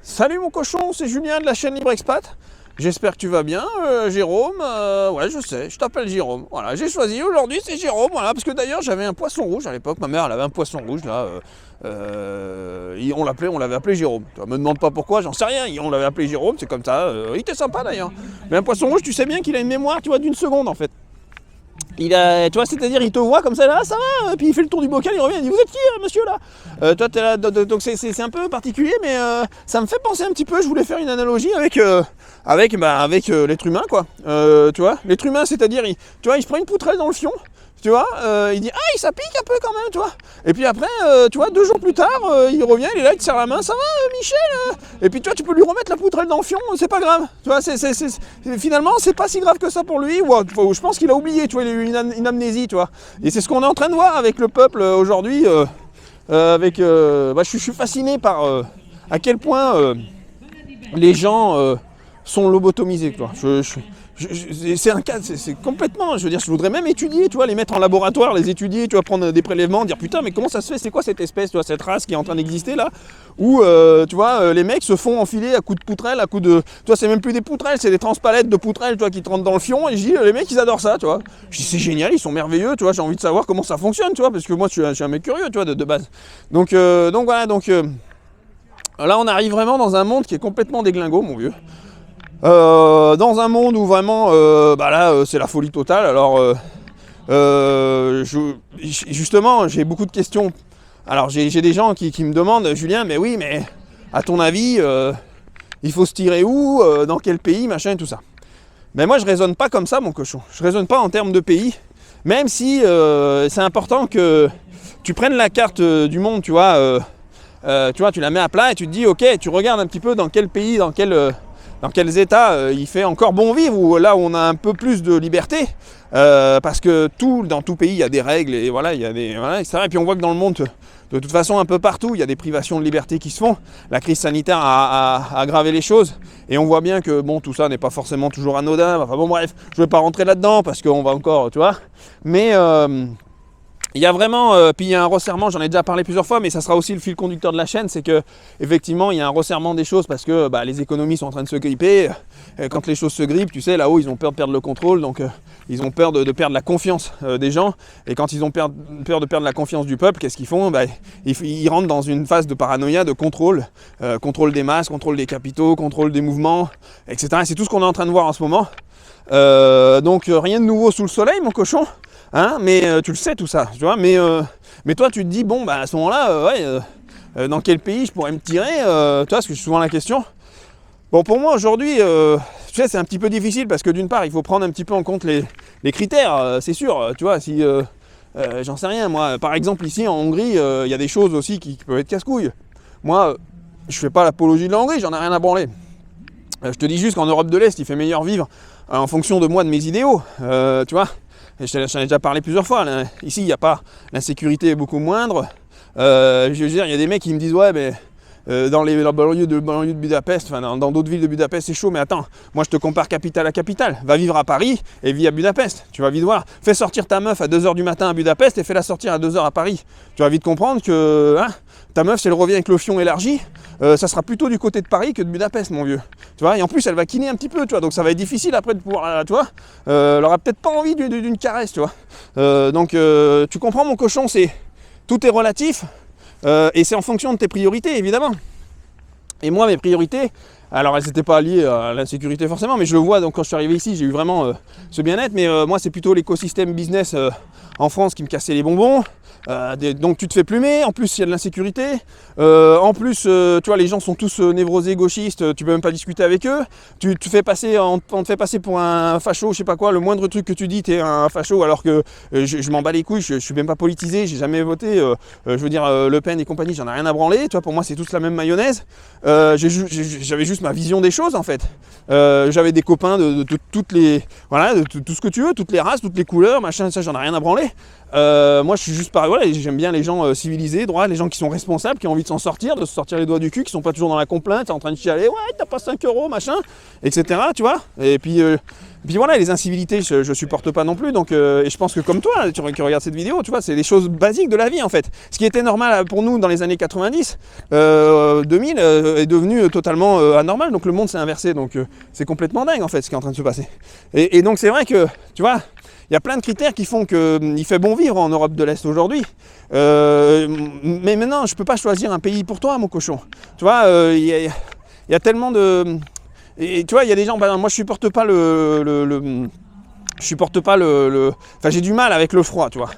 Salut mon cochon, c'est Julien de la chaîne Libre Expat. J'espère que tu vas bien, Jérôme. Ouais, je sais, je t'appelle Jérôme. Voilà, j'ai choisi aujourd'hui, c'est Jérôme. Voilà, parce que d'ailleurs j'avais un poisson rouge à l'époque. Ma mère elle avait un poisson rouge là. On l'avait appelé Jérôme. Tu me demande pas pourquoi, j'en sais rien. On l'avait appelé Jérôme, c'est comme ça. Il était sympa d'ailleurs. Mais un poisson rouge, tu sais bien qu'il a une mémoire, tu vois, d'une seconde en fait. Il a, tu vois, c'est-à-dire il te voit comme ça, là, ça va, puis il fait le tour du bocal, il revient, il dit vous êtes qui, monsieur là toi t'es là, donc c'est un peu particulier, mais ça me fait penser un petit peu. Je voulais faire une analogie avec l'être humain, quoi. Tu vois, l'être humain, c'est-à-dire, tu vois, il se prend une poutrelle dans le fion. Tu vois, il dit ah, ça pique un peu quand même, tu vois. Et puis après, tu vois, 2 jours plus tard, il revient, il est là, il te serre la main, ça va, Michel. Et puis tu vois, tu peux lui remettre la poutrelle dans le fion, c'est pas grave. Tu vois, finalement, c'est pas si grave que ça pour lui. Ou je pense qu'il a oublié, tu vois, il a eu une amnésie, tu vois. Et c'est ce qu'on est en train de voir avec le peuple aujourd'hui. Je suis fasciné par à quel point les gens sont lobotomisés, quoi. C'est un cas, c'est complètement, je veux dire, je voudrais même étudier, tu vois, les mettre en laboratoire, les étudier, tu vois, prendre des prélèvements, dire putain, mais comment ça se fait, c'est quoi cette espèce, tu vois, cette race qui est en train d'exister là, où, tu vois, les mecs se font enfiler à coups de poutrelle, à coups de, tu vois, c'est même plus des poutrelles, c'est des transpalettes de poutrelles, tu vois, qui te rentrent dans le fion, et je dis, les mecs, ils adorent ça, tu vois. Je dis, c'est génial, ils sont merveilleux, tu vois, j'ai envie de savoir comment ça fonctionne, tu vois, parce que moi, je suis un mec curieux, tu vois, de base. Donc voilà, là, on arrive vraiment dans un monde qui est complètement déglingo, mon vieux. Dans un monde où vraiment, c'est la folie totale. Alors, justement, j'ai beaucoup de questions. Alors, j'ai des gens qui me demandent, Julien, mais oui, mais à ton avis, il faut se tirer où, dans quel pays, machin, et tout ça. Mais moi, je raisonne pas comme ça, mon cochon. Je raisonne pas en termes de pays, même si c'est important que tu prennes la carte du monde, tu vois, tu la mets à plat et tu te dis, ok, tu regardes un petit peu dans quel pays, dans quels états il fait encore bon vivre, ou là où on a un peu plus de liberté, parce que dans tout pays il y a des règles, et voilà, il y a des, voilà, etc. Et puis on voit que dans le monde, de toute façon, un peu partout, il y a des privations de liberté qui se font. La crise sanitaire a aggravé les choses, et on voit bien que bon, tout ça n'est pas forcément toujours anodin. Enfin bon, bref, je ne vais pas rentrer là-dedans, parce qu'on va encore, tu vois, mais il y a vraiment, puis il y a un resserrement, j'en ai déjà parlé plusieurs fois, mais ça sera aussi le fil conducteur de la chaîne, c'est que effectivement il y a un resserrement des choses parce que les économies sont en train de se gripper. Quand les choses se grippent, tu sais, là-haut ils ont peur de perdre le contrôle, donc ils ont peur de perdre la confiance des gens, et quand ils ont peur de perdre la confiance du peuple, qu'est-ce qu'ils font? Ils rentrent dans une phase de paranoïa, de contrôle, contrôle des masses, contrôle des capitaux, contrôle des mouvements, etc. Et c'est tout ce qu'on est en train de voir en ce moment. Donc rien de nouveau sous le soleil, mon cochon. Hein, mais tu le sais tout ça, tu vois, mais toi tu te dis, bon, à ce moment-là, dans quel pays je pourrais me tirer, tu vois, parce que c'est souvent la question. Bon, pour moi aujourd'hui, tu sais, c'est un petit peu difficile parce que d'une part, il faut prendre un petit peu en compte les critères, c'est sûr, tu vois, si, j'en sais rien, moi, par exemple, ici en Hongrie, il y a des choses aussi qui peuvent être casse-couilles. Moi, je fais pas l'apologie de la Hongrie, j'en ai rien à branler. Je te dis juste qu'en Europe de l'Est, il fait meilleur vivre en fonction de moi, de mes idéaux, tu vois. J'en ai déjà parlé plusieurs fois. Là. Ici, il n'y a pas. L'insécurité est beaucoup moindre. Je veux dire, il y a des mecs qui me disent ouais, mais dans la banlieue de Budapest, enfin dans d'autres villes de Budapest, c'est chaud. Mais attends, moi je te compare capitale à capitale. Va vivre à Paris et vis à Budapest. Tu vas vite voir. Fais sortir ta meuf à 2h du matin à Budapest et fais-la sortir à 2h à Paris. Tu vas vite comprendre que ta meuf, si elle revient avec le fion élargi, ça sera plutôt du côté de Paris que de Budapest, mon vieux. Tu vois, et en plus, elle va quiner un petit peu, tu vois, donc ça va être difficile après de pouvoir, tu vois. Elle aura peut-être pas envie d'une caresse, tu vois. Tu comprends, mon cochon, tout est relatif, et c'est en fonction de tes priorités, évidemment. Et moi, mes priorités, alors elles n'étaient pas liées à l'insécurité forcément, mais je le vois, donc quand je suis arrivé ici, j'ai eu vraiment ce bien-être, mais moi, c'est plutôt l'écosystème business en France qui me cassait les bonbons. Donc tu te fais plumer, en plus il y a de l'insécurité, en plus tu vois, les gens sont tous névrosés, gauchistes, tu peux même pas discuter avec eux, on te fait passer pour un facho, je sais pas quoi, le moindre truc que tu dis t'es un facho, alors que je m'en bats les couilles, je suis même pas politisé, j'ai jamais voté, je veux dire Le Pen et compagnie, j'en ai rien à branler, tu vois, pour moi c'est tous la même mayonnaise. J'avais juste ma vision des choses en fait. J'avais des copains de toutes les, voilà, de tout ce que tu veux, toutes les races, toutes les couleurs, machin, ça j'en ai rien à branler. Moi je suis juste pareil, voilà, j'aime bien les gens civilisés, droits, les gens qui sont responsables, qui ont envie de se sortir les doigts du cul, qui sont pas toujours dans la complainte, en train de chialer, ouais t'as pas 5 euros, machin, etc. Tu vois. Et puis voilà, les incivilités je supporte pas non plus, donc et je pense que comme toi, qui regardes cette vidéo, tu vois, c'est des choses basiques de la vie en fait. Ce qui était normal pour nous dans les années 90, 2000 est devenu totalement anormal, donc le monde s'est inversé, donc c'est complètement dingue en fait ce qui est en train de se passer. Et donc c'est vrai que, tu vois, il y a plein de critères qui font qu'il fait bon vivre en Europe de l'Est aujourd'hui. Mais maintenant, je ne peux pas choisir un pays pour toi, mon cochon. Tu vois, il y a tellement de... Et tu vois, il y a des gens... Bah, moi, je supporte pas je supporte pas Enfin, j'ai du mal avec le froid, tu vois.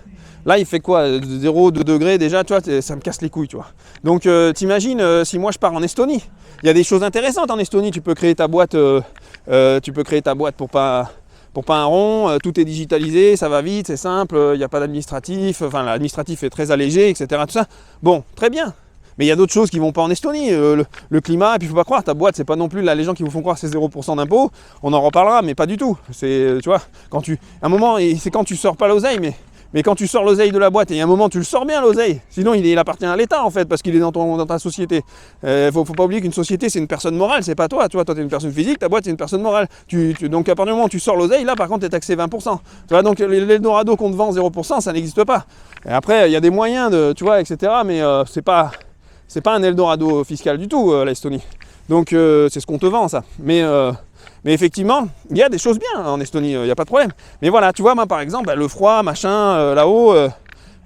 Là, il fait quoi 0, 2 degrés déjà, tu vois, ça me casse les couilles, tu vois. Donc, t'imagines si moi, je pars en Estonie. Il y a des choses intéressantes en Estonie. Tu peux créer ta boîte, pour pas un rond, tout est digitalisé, ça va vite, c'est simple, il n'y a pas d'administratif, enfin l'administratif est très allégé, etc. Tout ça. Bon, très bien. Mais il y a d'autres choses qui ne vont pas en Estonie, le climat, et puis il ne faut pas croire, ta boîte, c'est pas non plus là, les gens qui vous font croire que c'est 0% d'impôt, on en reparlera, mais pas du tout. C'est, tu vois, à un moment, c'est quand tu sors pas l'oseille, mais quand tu sors l'oseille de la boîte, et à un moment tu le sors bien l'oseille, sinon il appartient à l'État en fait, parce qu'il est dans ta société. Faut pas oublier qu'une société c'est une personne morale, c'est pas toi. Tu vois, toi t'es une personne physique, ta boîte c'est une personne morale. Donc à partir du moment où tu sors l'oseille, là par contre t'es taxé 20%. Tu vois, donc l'Eldorado qu'on te vend 0%, ça n'existe pas. Et après il y a des moyens tu vois, etc. Mais c'est pas un Eldorado fiscal du tout, l'Estonie. Donc c'est ce qu'on te vend ça. Mais effectivement, il y a des choses bien en Estonie, il n'y a pas de problème. Mais voilà, tu vois, moi par exemple, le froid, machin, là-haut,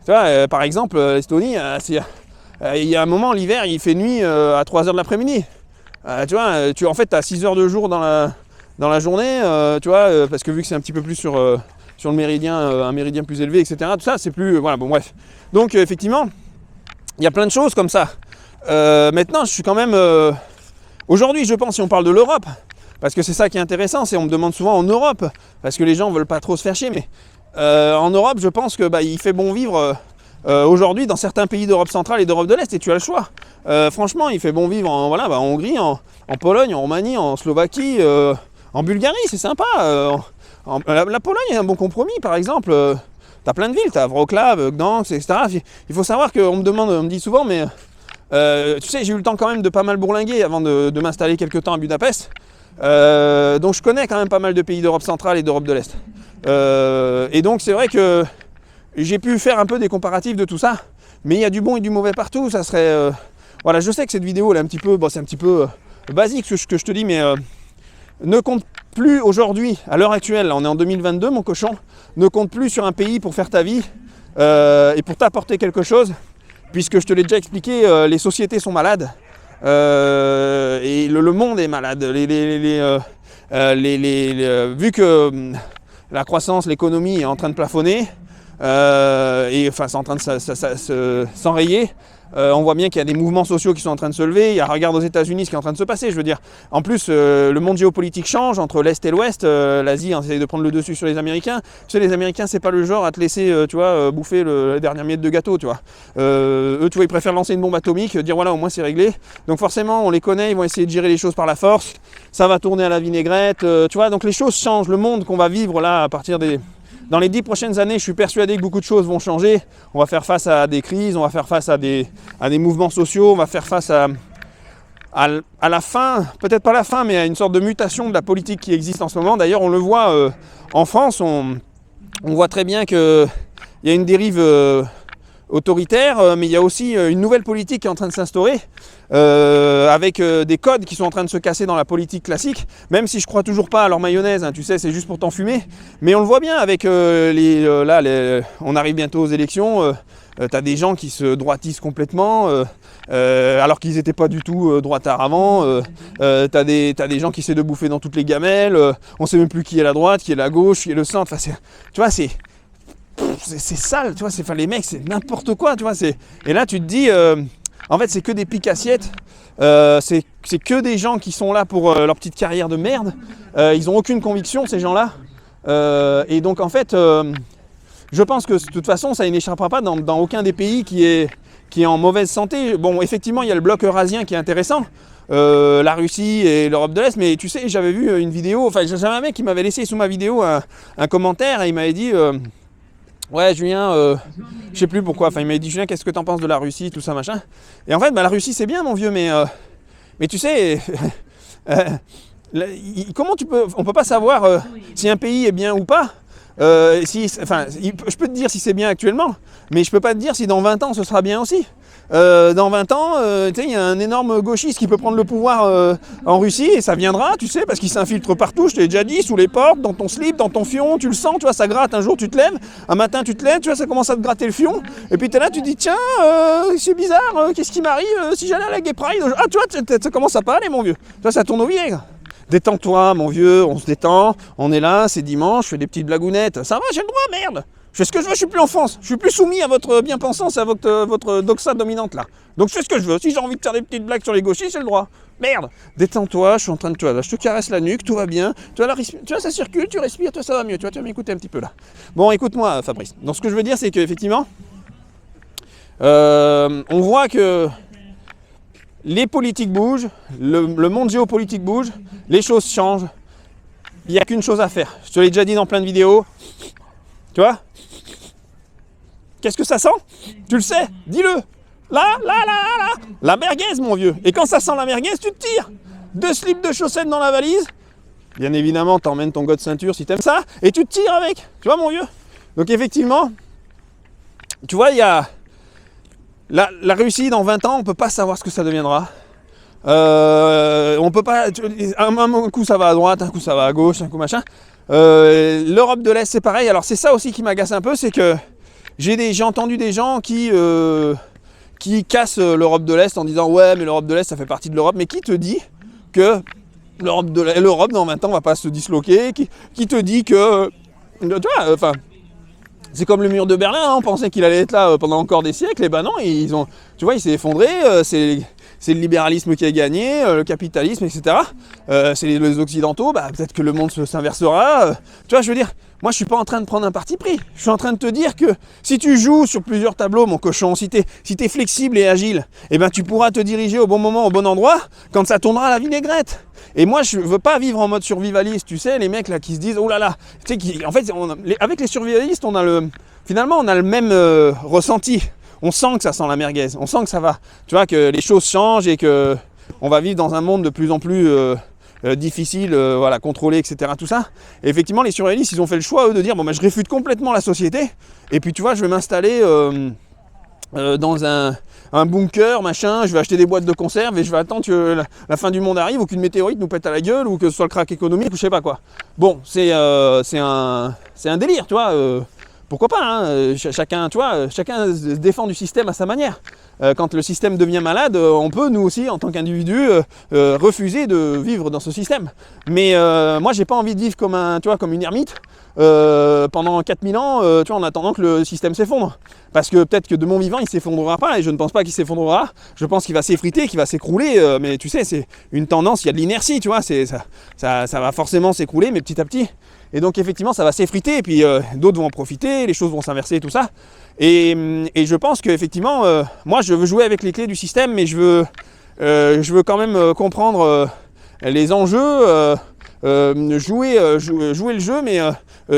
tu vois, par exemple, l'Estonie, il y a un moment, l'hiver, il fait nuit à 3h de l'après-midi. Tu vois, en fait, tu as 6 heures de jour dans la journée, tu vois, parce que vu que c'est un petit peu plus sur le méridien, un méridien plus élevé, etc., tout ça, c'est plus... Voilà, bon, bref. Donc, effectivement, il y a plein de choses comme ça. Maintenant, je suis quand même... aujourd'hui, je pense, si on parle de l'Europe, parce que c'est ça qui est intéressant, c'est on me demande souvent en Europe, parce que les gens veulent pas trop se faire chier, mais en Europe, je pense que il fait bon vivre aujourd'hui dans certains pays d'Europe centrale et d'Europe de l'Est, et tu as le choix. Franchement, il fait bon vivre en Hongrie, en Pologne, en Roumanie, en Slovaquie, en Bulgarie, c'est sympa. La Pologne est un bon compromis, par exemple. T'as plein de villes, t'as Wrocław, Gdansk, etc. Il faut savoir qu'on me dit souvent, mais tu sais, j'ai eu le temps quand même de pas mal bourlinguer avant de m'installer quelque temps à Budapest. Donc je connais quand même pas mal de pays d'Europe centrale et d'Europe de l'Est. Et donc c'est vrai que j'ai pu faire un peu des comparatifs de tout ça, mais il y a du bon et du mauvais partout. Ça serait voilà, je sais que cette vidéo elle est un petit peu, c'est un petit peu basique ce que je te dis, mais ne compte plus aujourd'hui, à l'heure actuelle, on est en 2022 mon cochon, ne compte plus sur un pays pour faire ta vie et pour t'apporter quelque chose, puisque je te l'ai déjà expliqué, les sociétés sont malades. Et le monde est malade. Vu que la croissance, l'économie est en train de plafonner, et enfin c'est en train de s'enrayer, on voit bien qu'il y a des mouvements sociaux qui sont en train de se lever. Regarde aux États-Unis ce qui est en train de se passer. Je veux dire, en plus, le monde géopolitique change entre l'Est et l'Ouest. L'Asie essaie de prendre le dessus sur les Américains. Tu sais, les Américains, c'est pas le genre à te laisser, bouffer la dernière miette de gâteau, tu vois. Eux, tu vois, ils préfèrent lancer une bombe atomique, dire voilà, au moins c'est réglé. Donc forcément, on les connaît, ils vont essayer de gérer les choses par la force. Ça va tourner à la vinaigrette, tu vois. Donc les choses changent. Le monde qu'on va vivre là, à partir dans les 10 prochaines années, je suis persuadé que beaucoup de choses vont changer. On va faire face à des crises, on va faire face à des mouvements sociaux, on va faire face à la fin, peut-être pas la fin, mais à une sorte de mutation de la politique qui existe en ce moment. D'ailleurs, on le voit en France, on voit très bien qu'il y a une dérive autoritaire, mais il y a aussi une nouvelle politique qui est en train de s'instaurer, avec des codes qui sont en train de se casser dans la politique classique, même si je crois toujours pas à leur mayonnaise, hein, tu sais, c'est juste pour t'enfumer, mais on le voit bien avec on arrive bientôt aux élections, t'as des gens qui se droitisent complètement, alors qu'ils n'étaient pas du tout droitards avant, t'as des gens qui essaient de bouffer dans toutes les gamelles, on sait même plus qui est la droite, qui est la gauche, qui est le centre, enfin, tu vois, c'est sale, tu vois, les mecs, c'est n'importe quoi, tu vois, et là tu te dis, en fait c'est que des piques-assiettes, c'est que des gens qui sont là pour leur petite carrière de merde, ils n'ont aucune conviction ces gens-là, et donc en fait, je pense que de toute façon ça n'échappera pas dans aucun des pays qui est en mauvaise santé. Bon, effectivement il y a le bloc eurasien qui est intéressant, la Russie et l'Europe de l'Est, mais tu sais, j'avais vu une vidéo, enfin j'avais un mec qui m'avait laissé sous ma vidéo un commentaire et il m'avait dit... ouais Julien, je sais plus pourquoi, enfin il m'a dit Julien qu'est-ce que t'en penses de la Russie, tout ça machin. Et en fait la Russie c'est bien mon vieux, mais tu sais, comment on peut pas savoir si un pays est bien ou pas. Je peux te dire si c'est bien actuellement, mais je peux pas te dire si dans 20 ans ce sera bien aussi. Dans 20 ans, il y a un énorme gauchiste qui peut prendre le pouvoir en Russie et ça viendra, tu sais, parce qu'il s'infiltre partout, je t'ai déjà dit, sous les portes, dans ton slip, dans ton fion, tu le sens, tu vois, ça gratte, un jour tu te lèves, un matin tu te lèves, tu vois, ça commence à te gratter le fion, et puis t'es là, tu te dis, tiens, c'est bizarre, qu'est-ce qui m'arrive si j'allais à la Gay Pride? Ah, tu vois, ça commence à pas aller, mon vieux, tu vois, ça tourne au vinaigre. Détends-toi, mon vieux, on se détend, on est là, c'est dimanche, je fais des petites blagounettes. Ça va, j'ai le droit, merde. Je fais ce que je veux, je suis plus en France. Je suis plus soumis à votre bien-pensance, à votre doxa dominante là. Donc je fais ce que je veux. Si j'ai envie de faire des petites blagues sur les gauchistes, j'ai le droit. Merde. Détends-toi, je suis en train de toi là. Je te caresse la nuque, tout va bien. Tu vois, ça circule, tu respires, toi ça va mieux. Tu vas m'écouter un petit peu là. Bon, écoute-moi, Fabrice. Donc ce que je veux dire, c'est qu'effectivement, on voit que les politiques bougent, le monde géopolitique bouge, les choses changent. Il n'y a qu'une chose à faire. Je te l'ai déjà dit dans plein de vidéos. Tu vois? Qu'est-ce que ça sent? Tu le sais? Dis-le. Là. La merguez, mon vieux. Et quand ça sent la merguez, tu te tires. 2 slips de chaussettes dans la valise. Bien évidemment, t'emmènes ton gars de ceinture si t'aimes ça. Et tu te tires avec. Tu vois, mon vieux? Donc effectivement, tu vois, il y a... La Russie, dans 20 ans, on ne peut pas savoir ce que ça deviendra. On peut pas. Un coup ça va à droite, un coup ça va à gauche, un coup machin. L'Europe de l'Est c'est pareil. Alors c'est ça aussi qui m'agace un peu, c'est que j'ai entendu des gens qui cassent l'Europe de l'Est en disant ouais mais l'Europe de l'Est ça fait partie de l'Europe. Mais qui te dit que l'Europe dans 20 ans va pas se disloquer? Qui te dit que tu vois, enfin. C'est comme le mur de Berlin, hein, on pensait qu'il allait être là pendant encore des siècles, et ben non, tu vois, il s'est effondré, c'est le libéralisme qui a gagné, le capitalisme, etc. C'est les Occidentaux, bah, peut-être que le monde s'inversera. Tu vois, je veux dire, moi je suis pas en train de prendre un parti pris, je suis en train de te dire que si tu joues sur plusieurs tableaux, mon cochon, si t'es flexible et agile, et ben tu pourras te diriger au bon moment, au bon endroit, quand ça tournera à la vinaigrette. Et moi, je veux pas vivre en mode survivaliste, tu sais, les mecs là qui se disent, oh là là, tu sais, en fait, avec les survivalistes, finalement, on a le même ressenti. On sent que ça sent la merguez, on sent que ça va, tu vois, que les choses changent et que on va vivre dans un monde de plus en plus difficile, voilà, contrôlé, etc. Tout ça. Et effectivement, les survivalistes, ils ont fait le choix, eux, de dire, bon, bah, je réfute complètement la société, et puis, tu vois, je vais m'installer dans un bunker, machin, je vais acheter des boîtes de conserve et je vais attendre que la fin du monde arrive ou qu'une météorite nous pète à la gueule ou que ce soit le crack économique ou je sais pas quoi. Bon, c'est un délire, tu vois. Pourquoi pas, hein, chacun se défend du système à sa manière. Quand le système devient malade, on peut, nous aussi, en tant qu'individu, refuser de vivre dans ce système. Mais moi, j'ai pas envie de vivre comme une ermite pendant 4000 ans, tu vois, en attendant que le système s'effondre. Parce que peut-être que de mon vivant, il s'effondrera pas, et je ne pense pas qu'il s'effondrera. Je pense qu'il va s'effriter, qu'il va s'écrouler, mais tu sais, c'est une tendance, il y a de l'inertie, tu vois, ça va forcément s'écrouler, mais petit à petit. Et donc effectivement, ça va s'effriter, et puis d'autres vont en profiter, les choses vont s'inverser, tout ça. Et je pense qu'effectivement, moi, je veux jouer avec les clés du système, mais je veux quand même comprendre les enjeux, jouer le jeu, mais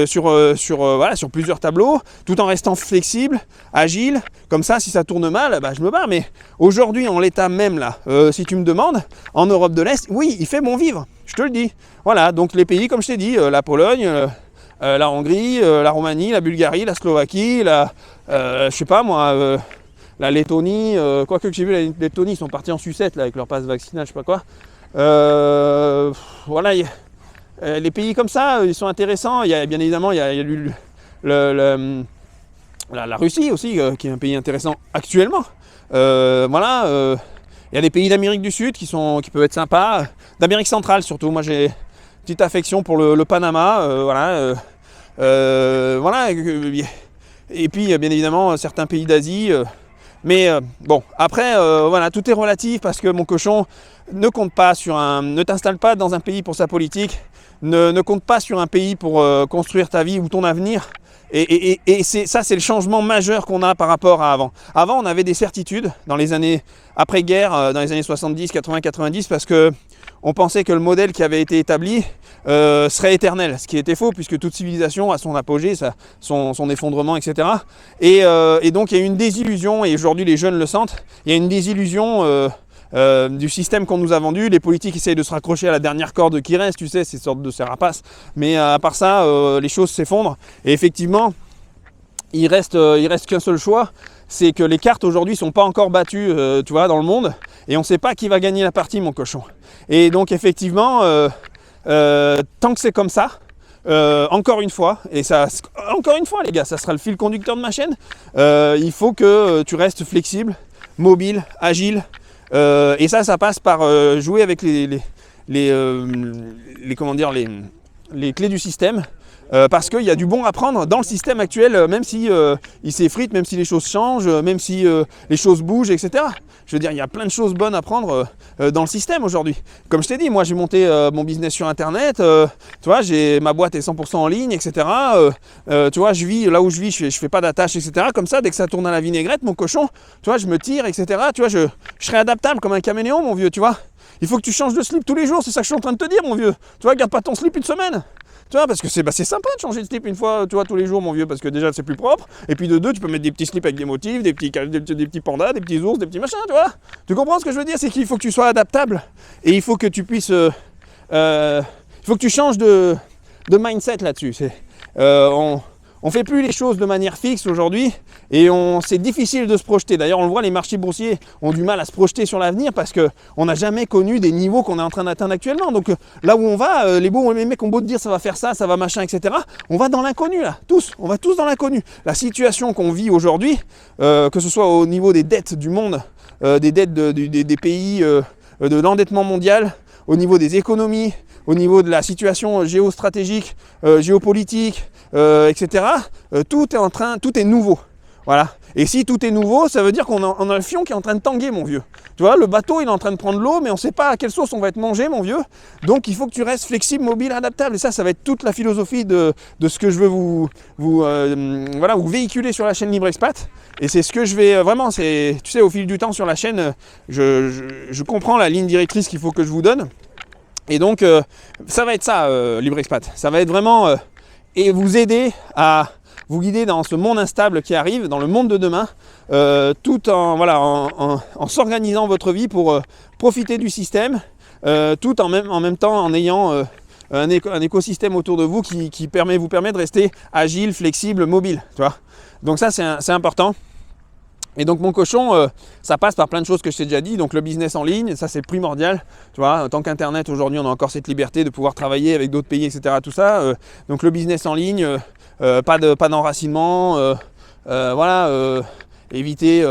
sur plusieurs tableaux, tout en restant flexible, agile. Comme ça, si ça tourne mal, bah, je me barre. Mais aujourd'hui, en l'état même là, si tu me demandes, en Europe de l'Est, oui, il fait bon vivre. Je te le dis. Voilà. Donc les pays, comme je t'ai dit, la Pologne, la Hongrie, la Roumanie, la Bulgarie, la Slovaquie, je sais pas moi. La Lettonie, quoique que j'ai vu la Lettonie, ils sont partis en sucette là, avec leur passe vaccinal, je sais pas quoi. Voilà, les pays comme ça, ils sont intéressants. Il y a bien évidemment, il y a la Russie aussi, qui est un pays intéressant actuellement. Voilà, il y a des pays d'Amérique du Sud qui peuvent être sympas, d'Amérique centrale surtout. Moi, j'ai une petite affection pour le Panama, voilà. Voilà. Et puis, bien évidemment, certains pays d'Asie. Mais bon, après, voilà, tout est relatif parce que mon cochon ne t'installe pas dans un pays pour sa politique, ne compte pas sur un pays pour construire ta vie ou ton avenir. Et c'est le changement majeur qu'on a par rapport à avant. Avant, on avait des certitudes dans les années après-guerre, dans les années 70, 80, 90, parce que on pensait que le modèle qui avait été établi serait éternel, ce qui était faux, puisque toute civilisation a son apogée, son effondrement, etc. Et donc il y a eu une désillusion, et aujourd'hui les jeunes le sentent, il y a une désillusion du système qu'on nous a vendu. Les politiques essayent de se raccrocher à la dernière corde qui reste, tu sais, ces sortes de rapaces. Mais à part ça, les choses s'effondrent. Et effectivement, il reste qu'un seul choix, c'est que les cartes aujourd'hui sont pas encore battues, tu vois, dans le monde, et on ne sait pas qui va gagner la partie, mon cochon. Et donc effectivement, tant que c'est comme ça, encore une fois, et ça, encore une fois les gars, ça sera le fil conducteur de ma chaîne, il faut que tu restes flexible, mobile, agile, et ça passe par jouer avec comment dire, les clés du système. Parce qu'il y a du bon à prendre dans le système actuel, même si il s'effrite, même si les choses changent, même si les choses bougent, etc. Je veux dire, il y a plein de choses bonnes à prendre dans le système aujourd'hui. Comme je t'ai dit, moi j'ai monté mon business sur Internet, tu vois, ma boîte est 100% en ligne, etc. Tu vois, je vis là où je vis, je fais pas d'attache, etc. Comme ça, dès que ça tourne à la vinaigrette, mon cochon, tu vois, je me tire, etc. Tu vois, je serai adaptable comme un caméléon, mon vieux, tu vois. Il faut que tu changes de slip tous les jours, c'est ça que je suis en train de te dire, mon vieux. Tu vois, garde pas ton slip une semaine. Tu vois, parce que c'est sympa de changer de slip une fois, tu vois, tous les jours, mon vieux, parce que déjà c'est plus propre. Et puis de deux, tu peux mettre des petits slips avec des motifs, des petits pandas, des petits ours, des petits machins, tu vois. Tu comprends ce que je veux dire? C'est qu'il faut que tu sois adaptable et il faut que tu puisses, il faut que tu changes de mindset là-dessus. On fait plus les choses de manière fixe aujourd'hui et c'est difficile de se projeter. D'ailleurs, on le voit, les marchés boursiers ont du mal à se projeter sur l'avenir parce qu'on n'a jamais connu des niveaux qu'on est en train d'atteindre actuellement. Donc là où on va, les mecs ont beau te dire ça va faire ça va machin, etc. On va dans l'inconnu là, on va tous dans l'inconnu. La situation qu'on vit aujourd'hui, que ce soit au niveau des dettes du monde, des dettes des pays, de l'endettement mondial, au niveau des économies, au niveau de la situation géostratégique, géopolitique, etc. Tout est nouveau. Voilà. Et si tout est nouveau, ça veut dire qu'on a le fion qui est en train de tanguer, mon vieux. Tu vois, le bateau, il est en train de prendre l'eau, mais on ne sait pas à quelle sauce on va être mangé, mon vieux. Donc, il faut que tu restes flexible, mobile, adaptable. Et ça va être toute la philosophie de ce que je veux vous véhiculer sur la chaîne Libre Expat. Et c'est ce que je vais vraiment, tu sais, au fil du temps sur la chaîne, je comprends la ligne directrice qu'il faut que je vous donne. Et donc, ça va être ça, Libre Expat. Ça va être vraiment et vous aider à vous guider dans ce monde instable qui arrive, dans le monde de demain, tout en s'organisant votre vie pour profiter du système, tout en même temps en ayant un écosystème autour de vous qui vous permet de rester agile, flexible, mobile. Tu vois. Donc ça, c'est important. Et donc mon cochon, ça passe par plein de choses que je t'ai déjà dit. Donc le business en ligne, ça c'est primordial. Tu vois, en tant qu'Internet, aujourd'hui, on a encore cette liberté de pouvoir travailler avec d'autres pays, etc. Tout ça. Donc le business en ligne, pas d'enracinement, éviter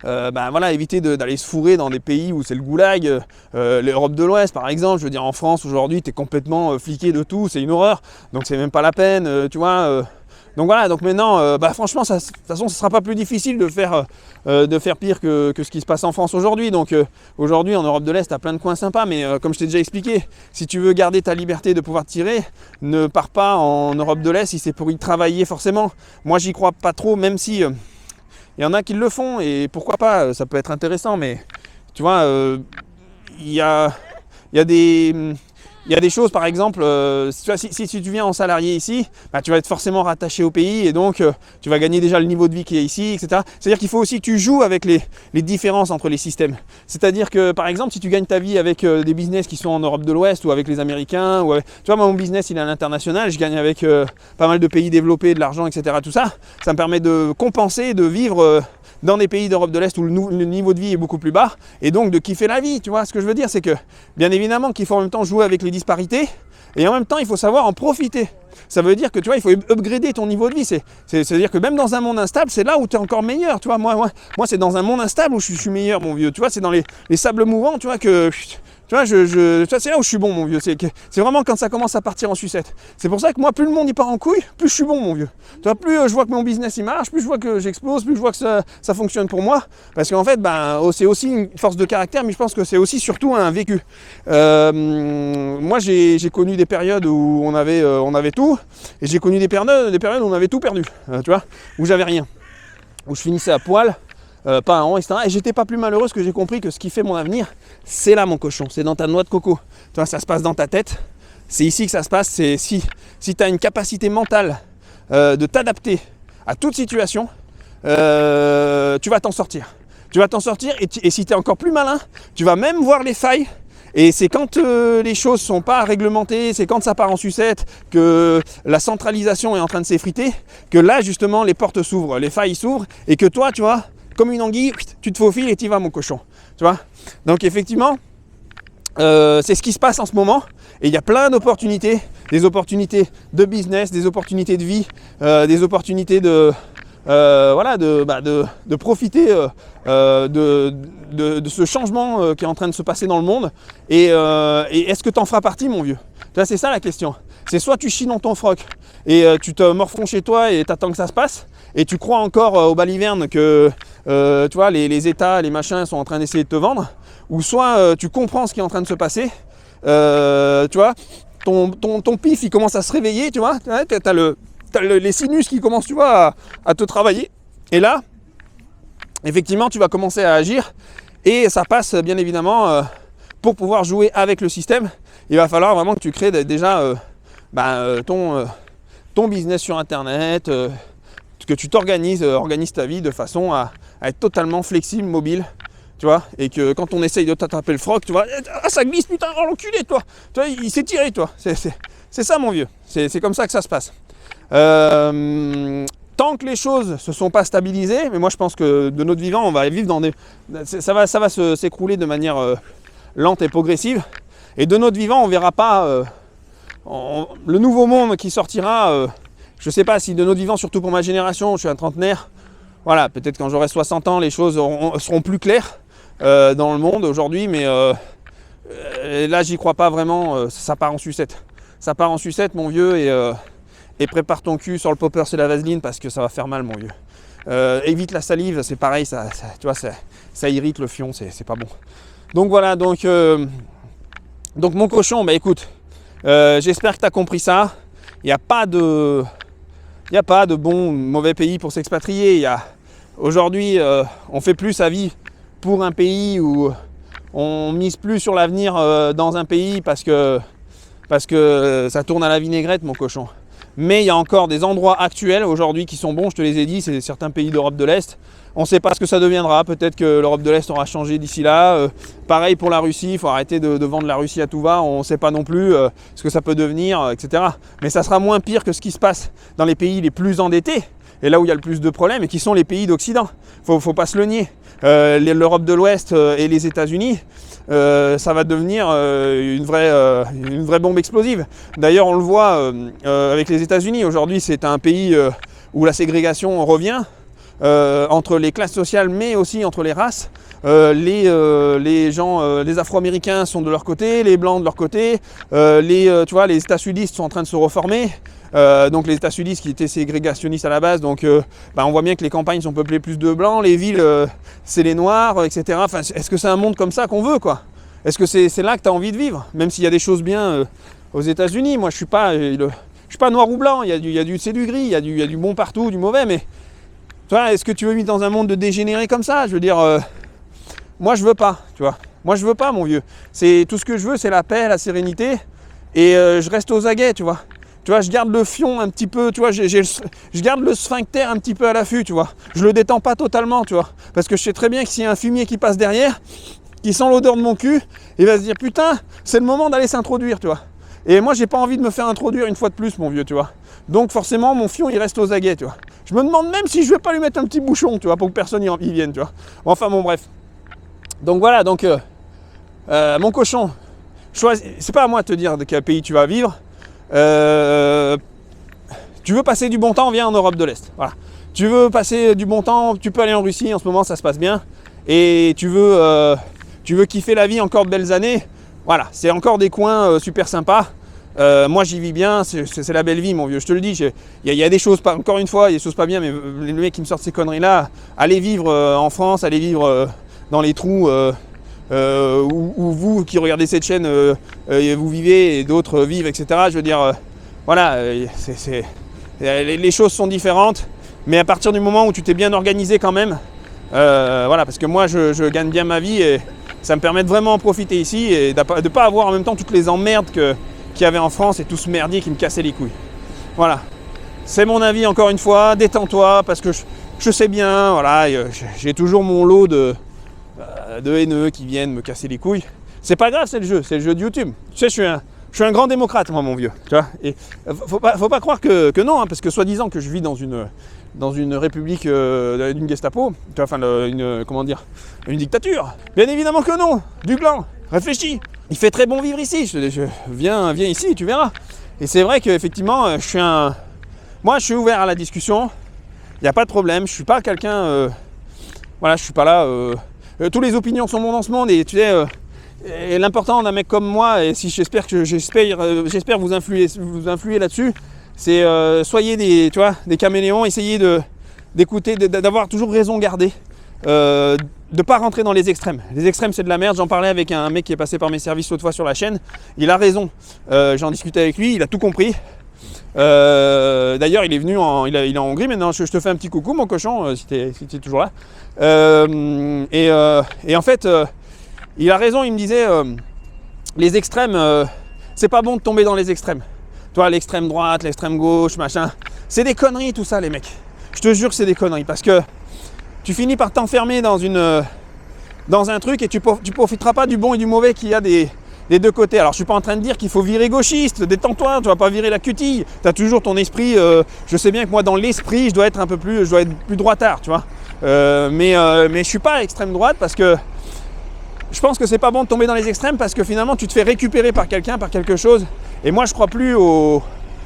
d'aller se fourrer dans des pays où c'est le goulag. L'Europe de l'Ouest, par exemple, je veux dire, en France, aujourd'hui, tu es complètement fliqué de tout, c'est une horreur. Donc c'est même pas la peine, tu vois. Donc voilà, donc maintenant, franchement, de toute façon, ce ne sera pas plus difficile de faire pire que ce qui se passe en France aujourd'hui. Donc aujourd'hui, en Europe de l'Est, tu as plein de coins sympas, mais comme je t'ai déjà expliqué, si tu veux garder ta liberté de pouvoir tirer, ne pars pas en Europe de l'Est si c'est pour y travailler forcément. Moi, j'y crois pas trop, même si il y en a qui le font, et pourquoi pas, ça peut être intéressant, mais tu vois, il y a des choses, par exemple, si tu viens en salarié ici, tu vas être forcément rattaché au pays et donc tu vas gagner déjà le niveau de vie qui est ici, etc. C'est-à-dire qu'il faut aussi que tu joues avec les différences entre les systèmes. C'est-à-dire que, par exemple, si tu gagnes ta vie avec des business qui sont en Europe de l'Ouest ou avec les Américains, tu vois, moi, mon business, il est à l'international, je gagne avec pas mal de pays développés, de l'argent, etc. Tout ça, ça me permet de compenser, de vivre dans des pays d'Europe de l'Est où le niveau de vie est beaucoup plus bas et donc de kiffer la vie. Tu vois, ce que je veux dire, c'est que, bien évidemment, qu'il faut en même temps jouer avec les disparités et en même temps il faut savoir en profiter. Ça veut dire que tu vois, il faut upgrader ton niveau de vie. C'est-à-dire que même dans un monde instable, c'est là où tu es encore meilleur. Tu vois, moi c'est dans un monde instable où je suis meilleur, mon vieux. Tu vois, c'est dans les sables mouvants, tu vois, que Tu vois, c'est là où je suis bon, mon vieux. C'est vraiment quand ça commence à partir en sucette. C'est pour ça que moi, plus le monde y part en couille, plus je suis bon, mon vieux. Tu vois, plus je vois que mon business il marche, plus je vois que j'explose, plus je vois que ça fonctionne pour moi. Parce qu'en fait, c'est aussi une force de caractère, mais je pense que c'est aussi surtout un vécu. Moi, j'ai connu des périodes où on avait tout, et j'ai connu des périodes où on avait tout perdu. Tu vois, où j'avais rien, où je finissais à poil. Pas un rond, etc. Et j'étais pas plus malheureux parce que j'ai compris que ce qui fait mon avenir, c'est là, mon cochon, c'est dans ta noix de coco. Tu vois, ça se passe dans ta tête, c'est ici que ça se passe. C'est si tu as une capacité mentale de t'adapter à toute situation, tu vas t'en sortir. Tu vas t'en sortir et si tu es encore plus malin, tu vas même voir les failles. Et c'est quand les choses sont pas réglementées, c'est quand ça part en sucette, que la centralisation est en train de s'effriter, que là justement les portes s'ouvrent, les failles s'ouvrent, et que toi, tu vois, comme une anguille, tu te faufiles et tu y vas, mon cochon. Tu vois. Donc effectivement, c'est ce qui se passe en ce moment. Et il y a plein d'opportunités, des opportunités de business, des opportunités de vie, des opportunités de profiter de ce changement qui est en train de se passer dans le monde. Et est-ce que tu en feras partie, mon vieux? Tu vois, c'est ça la question. C'est soit tu chies dans ton froc et tu te morfonds chez toi et tu attends que ça se passe, et tu crois encore aux balivernes que tu vois, les États, les machins sont en train d'essayer de te vendre, ou soit tu comprends ce qui est en train de se passer, tu vois, ton pif il commence à se réveiller, tu vois, t'as les sinus qui commencent, tu vois, à te travailler, et là, effectivement, tu vas commencer à agir, et ça passe bien évidemment, pour pouvoir jouer avec le système, il va falloir vraiment que tu crées déjà ton business sur Internet, que tu organises ta vie de façon à être totalement flexible, mobile, tu vois, et que quand on essaye de t'attraper le froc, tu vois, ah ça glisse, putain, oh l'enculé, toi, tu vois, il s'est tiré, toi, c'est ça, mon vieux, c'est comme ça que ça se passe. Tant que les choses se sont pas stabilisées, mais moi je pense que de notre vivant, on va vivre dans ça va s'écrouler de manière lente et progressive, et de notre vivant, on verra pas le nouveau monde qui sortira. Je ne sais pas si de notre vivant, surtout pour ma génération, je suis un trentenaire, voilà, peut-être quand j'aurai 60 ans, les choses seront plus claires dans le monde aujourd'hui, mais là, j'y crois pas vraiment, ça part en sucette. Ça part en sucette, mon vieux, et prépare ton cul sur le popper, c'est la vaseline, parce que ça va faire mal, mon vieux. Évite la salive, c'est pareil, tu vois, ça irrite le fion, c'est pas bon. Donc voilà, donc mon cochon, écoute, j'espère que tu as compris ça. Il n'y a pas de bon ou mauvais pays pour s'expatrier. Aujourd'hui, on fait plus sa vie pour un pays où on mise plus sur l'avenir dans un pays parce que ça tourne à la vinaigrette, mon cochon. Mais il y a encore des endroits actuels aujourd'hui qui sont bons, je te les ai dit, c'est certains pays d'Europe de l'Est. On ne sait pas ce que ça deviendra, peut-être que l'Europe de l'Est aura changé d'ici là. Pareil pour la Russie, il faut arrêter de vendre la Russie à tout va, on ne sait pas non plus ce que ça peut devenir, etc. Mais ça sera moins pire que ce qui se passe dans les pays les plus endettés, et là où il y a le plus de problèmes, et qui sont les pays d'Occident. Faut pas se le nier. L'Europe de l'Ouest et les États-Unis, ça va devenir une vraie bombe explosive. D'ailleurs, on le voit avec les États-Unis. Aujourd'hui, c'est un pays où la ségrégation revient entre les classes sociales, mais aussi entre les races. Les gens, les Afro-Américains sont de leur côté, les Blancs de leur côté. Tu vois, les États sudistes sont en train de se reformer. Donc les États sudistes qui étaient ségrégationnistes à la base, donc on voit bien que les campagnes sont peuplées plus de blancs, les villes c'est les noirs, etc. Enfin, est-ce que c'est un monde comme ça qu'on veut, quoi? Est-ce que c'est là que tu as envie de vivre? Même s'il y a des choses bien aux États-Unis, moi je suis pas noir ou blanc, c'est du gris, il y a du bon partout, du mauvais, mais tu vois, est-ce que tu veux vivre dans un monde de dégénérés comme ça? Je veux dire, moi je veux pas, tu vois. Moi je veux pas, mon vieux. C'est tout ce que je veux, c'est la paix, la sérénité, et je reste aux aguets, tu vois. Tu vois, je garde le fion un petit peu, tu vois, je garde le sphincter un petit peu à l'affût, tu vois. Je le détends pas totalement, tu vois. Parce que je sais très bien que s'il y a un fumier qui passe derrière, qui sent l'odeur de mon cul, il va se dire, putain, c'est le moment d'aller s'introduire, tu vois. Et moi, j'ai pas envie de me faire introduire une fois de plus, mon vieux, tu vois. Donc forcément, mon fion, il reste aux aguets, tu vois. Je me demande même si je vais pas lui mettre un petit bouchon, tu vois, pour que personne y vienne, tu vois. Enfin, bon, bref. Donc voilà, donc, mon cochon, c'est pas à moi de te dire de quel pays tu vas vivre. Tu veux passer du bon temps, viens en Europe de l'Est. Voilà. Tu veux passer du bon temps, tu peux aller en Russie, en ce moment ça se passe bien. Et tu veux kiffer la vie encore de belles années, Voilà, c'est encore des coins super sympas. Moi j'y vis bien, c'est la belle vie mon vieux, je te le dis, il y a des choses pas, encore une fois, il y a des choses pas bien, mais les mecs qui me sortent ces conneries là, allez vivre en France, allez vivre dans les trous où vous qui regardez cette chaîne, vous vivez et d'autres vivent, etc. Je veux dire, voilà, les choses sont différentes, mais à partir du moment où tu t'es bien organisé quand même, voilà, parce que moi je gagne bien ma vie et ça me permet de vraiment en profiter ici et de ne pas avoir en même temps toutes les emmerdes qu'il y avait en France et tout ce merdier qui me cassait les couilles. Voilà, c'est mon avis encore une fois, détends-toi parce que je sais bien, voilà, j'ai toujours mon lot de haineux qui viennent me casser les couilles. C'est pas grave, c'est le jeu de YouTube. Tu sais, je suis un grand démocrate, moi, mon vieux. Tu vois, et faut pas croire que non, hein, parce que soi-disant que je vis dans une république d'une Gestapo, tu vois, enfin, une dictature. Bien évidemment que non, du blanc, réfléchis. Il fait très bon vivre ici, viens ici, tu verras. Et c'est vrai qu'effectivement, moi, je suis ouvert à la discussion, il n'y a pas de problème, je suis pas quelqu'un, voilà, je suis pas là, tous les opinions sont bonnes dans ce monde, et tu sais, et l'important d'un mec comme moi, et si j'espère vous influer là-dessus, c'est soyez des caméléons, essayez d'écouter, d'avoir toujours raison gardée, de ne pas rentrer dans les extrêmes. Les extrêmes, c'est de la merde. J'en parlais avec un mec qui est passé par mes services l'autre fois sur la chaîne. Il a raison. J'en discutais avec lui, il a tout compris. D'ailleurs, il est venu, il est en Hongrie maintenant. Je te fais un petit coucou, mon cochon, si tu es toujours là. Et en fait, il a raison. Il me disait, les extrêmes, c'est pas bon de tomber dans les extrêmes. Toi, l'extrême droite, l'extrême gauche, machin. C'est des conneries tout ça, les mecs. Je te jure que c'est des conneries parce que tu finis par t'enfermer dans un truc et tu profiteras pas du bon et du mauvais qu'il y a des deux côtés. Alors je suis pas en train de dire qu'il faut virer gauchiste, détends-toi, tu vas pas virer la cutille. Tu as toujours ton esprit, je sais bien que moi dans l'esprit, je dois être plus droitard, tu vois. Mais je suis pas à l'extrême droite parce que je pense que c'est pas bon de tomber dans les extrêmes parce que finalement tu te fais récupérer par quelqu'un, par quelque chose. Et moi je crois plus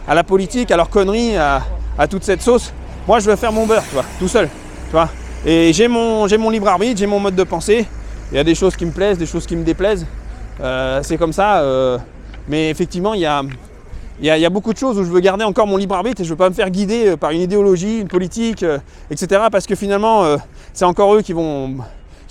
à la politique, à leurs conneries, à toute cette sauce. Moi je veux faire mon beurre, tu vois, tout seul, tu vois. Et j'ai mon libre arbitre, j'ai mon mode de pensée. Il y a des choses qui me plaisent, des choses qui me déplaisent. C'est comme ça. Mais effectivement, il y a beaucoup de choses où je veux garder encore mon libre arbitre et je ne veux pas me faire guider par une idéologie, une politique, etc. Parce que finalement, c'est encore eux qui vont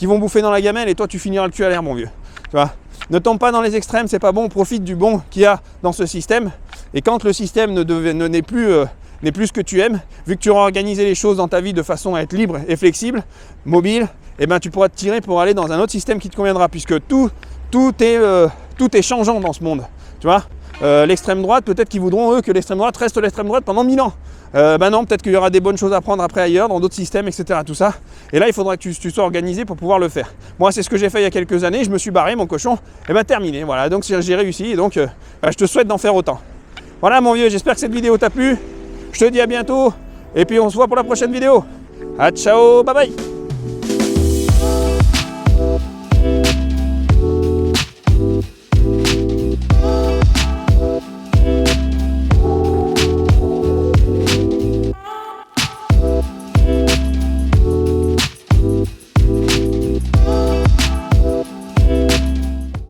bouffer dans la gamelle et toi, tu finiras le cul à l'air, mon vieux. Tu vois ? Ne tombe pas dans les extrêmes, c'est pas bon. Profite du bon qu'il y a dans ce système. Et quand le système n'est plus ce que tu aimes, vu que tu auras organisé les choses dans ta vie de façon à être libre et flexible, mobile, eh ben, tu pourras te tirer pour aller dans un autre système qui te conviendra, puisque tout est changeant dans ce monde. Tu vois, l'extrême droite, peut-être qu'ils voudront eux que l'extrême droite reste l'extrême droite pendant 1000 ans. Non, peut-être qu'il y aura des bonnes choses à prendre après ailleurs, dans d'autres systèmes, etc. Tout ça. Et là, il faudra que tu sois organisé pour pouvoir le faire. Moi, c'est ce que j'ai fait il y a quelques années, je me suis barré, mon cochon, et ben terminé. Voilà, donc j'ai réussi, et donc je te souhaite d'en faire autant. Voilà, mon vieux, j'espère que cette vidéo t'a plu. Je te dis à bientôt, et puis on se voit pour la prochaine vidéo. Ah, ciao, bye bye.